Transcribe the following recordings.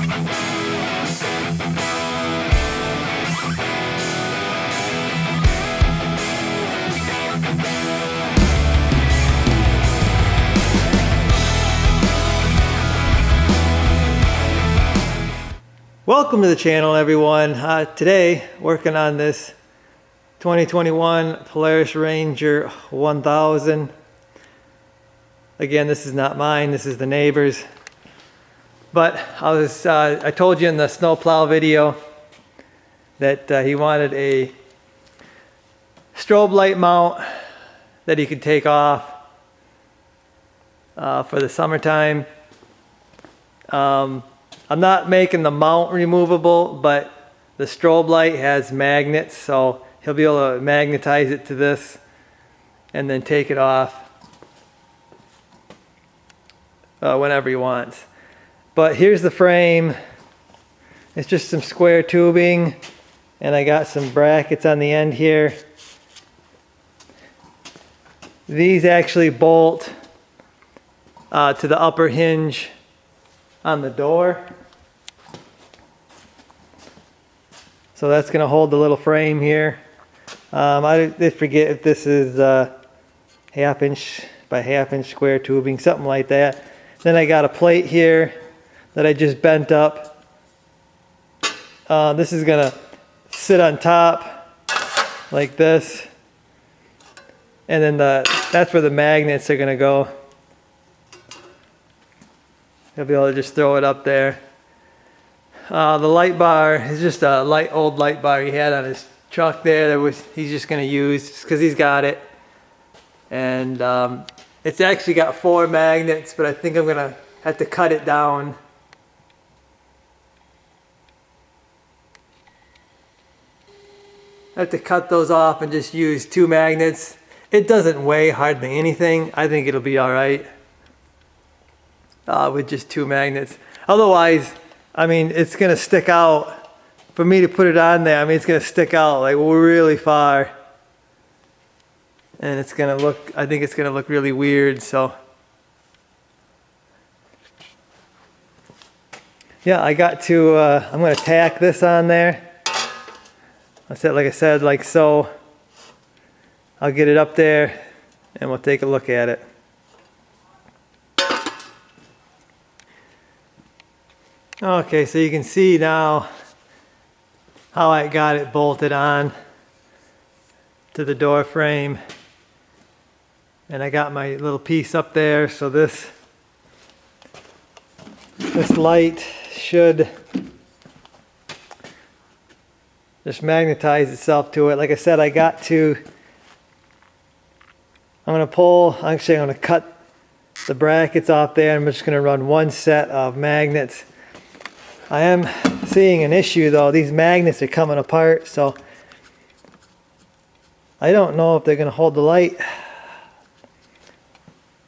Welcome to the channel, everyone. Today, working on this 2021 Polaris Ranger 1000. Again, this is not mine, this is the neighbor's. But I told you in the snowplow video that he wanted a strobe light mount that he could take off for the summertime. I'm not making the mount removable, but the strobe light has magnets, so he'll be able to magnetize it to this and then take it off whenever he wants. But here's the frame. It's just some square tubing, and I got some brackets on the end here. These actually bolt to the upper hinge on the door. So that's going to hold the little frame here. I did forget if this is 1/2 inch by 1/2 inch square tubing, something like that. Then I got a plate here that I just bent up. This is going to sit on top like this. And then that's where the magnets are going to go. He'll be able to just throw it up there. The light bar is just a old light bar he had on his truck there he's just going to use because he's got it. And it's actually got 4 magnets, but I think I'm going to have to cut it down. I have to cut those off and just use 2 magnets. It doesn't weigh hardly anything. I think it'll be alright with just 2 magnets. Otherwise, I mean, it's going to stick out. For me to put it on there, I mean, it's going to stick out like really far. And it's going to look, I think it's going to look really weird, so. Yeah, I got to, I'm going to tack this on there. Like I said, like so. I'll get it up there and we'll take a look at it. Okay, so you can see now how I got it bolted on to the door frame. And I got my little piece up there, so this light should just magnetize itself to it. Like I said, I'm going to cut the brackets off there. I'm just going to run 1 set of magnets. I am seeing an issue though. These magnets are coming apart, so I don't know if they're going to hold the light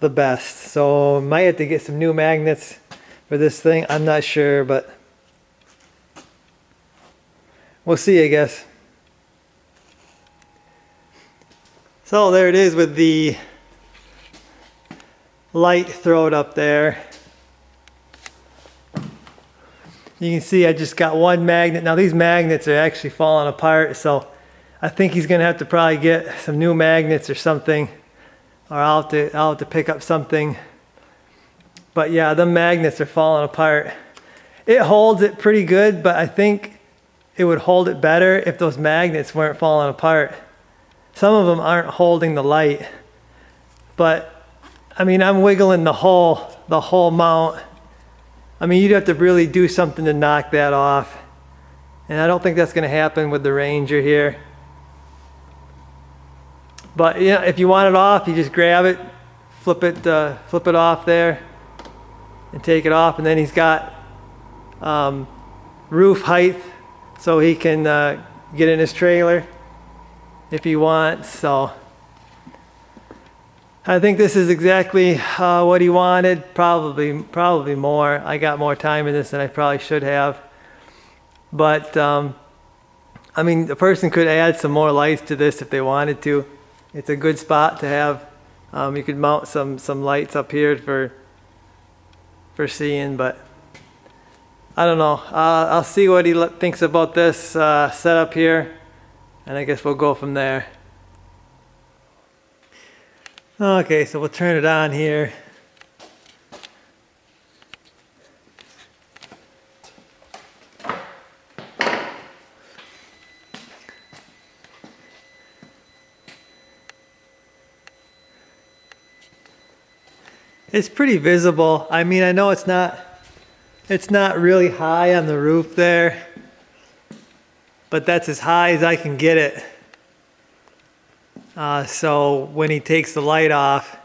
the best. So I might have to get some new magnets for this thing. I'm not sure, but we'll see, I guess. So there it is with the light thrown up there. You can see I just got 1 magnet. Now these magnets are actually falling apart, so I think he's going to have to probably get some new magnets or something, or I'll have to pick up something. But yeah, the magnets are falling apart. It holds it pretty good, but I think it would hold it better if those magnets weren't falling apart. Some of them aren't holding the light, but I mean, I'm wiggling the whole mount. I mean, you'd have to really do something to knock that off. And I don't think that's going to happen with the Ranger here. But yeah, if you want it off, you just grab it, flip it off there, and take it off. And then he's got roof height, so he can get in his trailer if he wants. So I think this is exactly what he wanted. Probably more. I got more time in this than I probably should have. But I mean, the person could add some more lights to this if they wanted to. It's a good spot to have. You could mount some lights up here for seeing, but I don't know. I'll see what he thinks about this setup here, and I guess we'll go from there. Okay, so we'll turn it on here. It's pretty visible. I mean, I know it's not really high on the roof there, but that's as high as I can get it. So when he takes the light off,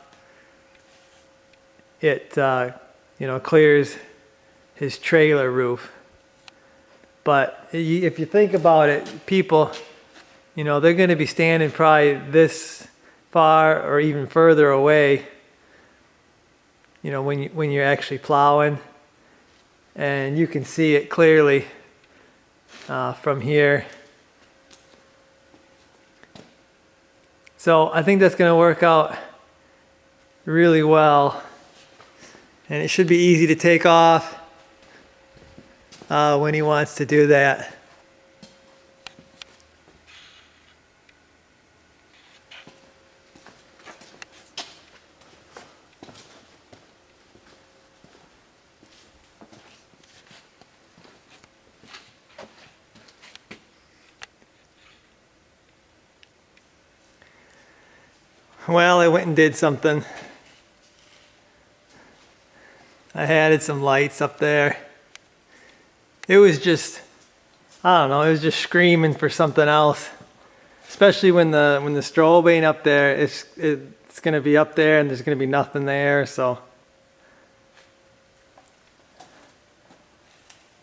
it you know, clears his trailer roof. But if you think about it, people, you know, they're going to be standing probably this far or even further away, you know, when you're actually plowing, and you can see it clearly from here. So I think that's going to work out really well, and it should be easy to take off when he wants to do that. Well, I went and did something. I added some lights up there. It was just, I don't know, it was just screaming for something else. Especially when the strobe ain't up there, it's gonna be up there and there's gonna be nothing there, so.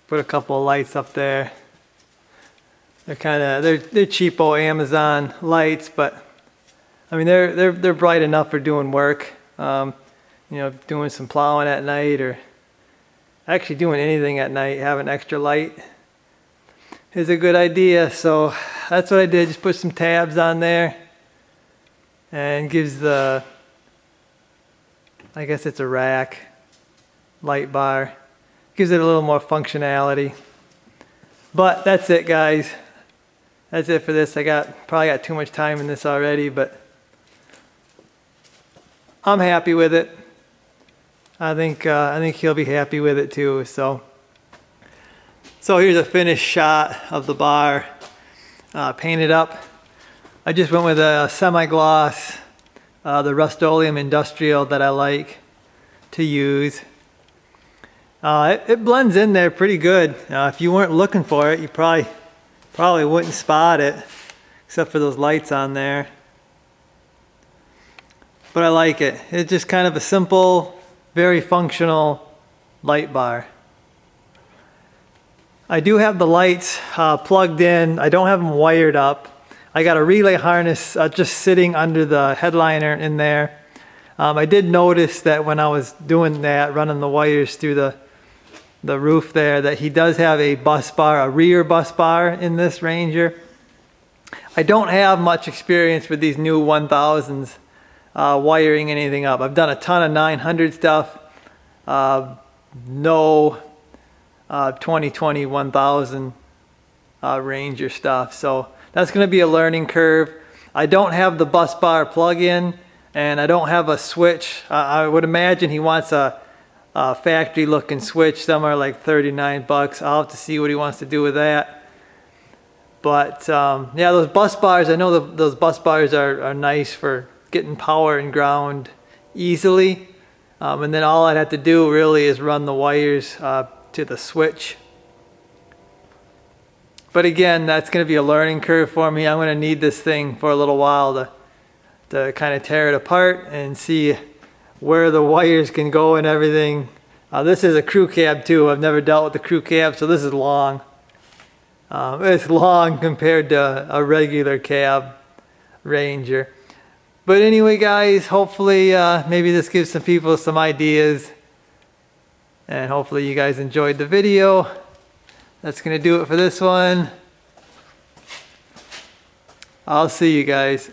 Put a couple of lights up there. They're cheapo Amazon lights, but I mean, they're bright enough for doing work. You know, doing some plowing at night, or actually doing anything at night, having extra light is a good idea. So that's what I did, just put some tabs on there, and gives the, I guess it's a rack light bar, gives it a little more functionality. But that's it, guys. That's it for this. Probably got too much time in this already, but I'm happy with it. I think he'll be happy with it too. So here's a finished shot of the bar, painted up. I just went with a semi-gloss, the Rust-Oleum Industrial that I like to use. It blends in there pretty good. If you weren't looking for it, you probably wouldn't spot it, except for those lights on there. But I like it. It's just kind of a simple, very functional light bar. I do have the lights plugged in. I don't have them wired up. I got a relay harness just sitting under the headliner in there. I did notice that when I was doing that, running the wires through the roof there, that he does have a bus bar, a rear bus bar in this Ranger. I don't have much experience with these new 1000s. Wiring anything up. I've done a ton of 900 stuff, no 2020 1000 Ranger stuff, so that's going to be a learning curve. I don't have the bus bar plug-in, and I don't have a switch. I would imagine he wants a factory looking switch, somewhere like 39 bucks. I'll have to see what he wants to do with that. But yeah, those bus bars, I know those bus bars are nice for getting power and ground easily, and then all I'd have to do really is run the wires to the switch. But again, that's going to be a learning curve for me. I'm going to need this thing for a little while to kind of tear it apart and see where the wires can go and everything. This is a crew cab too. I've never dealt with the crew cab, so this is long. It's long compared to a regular cab Ranger. But anyway, guys, hopefully maybe this gives some people some ideas, and hopefully you guys enjoyed the video. That's going to do it for this one. I'll see you guys.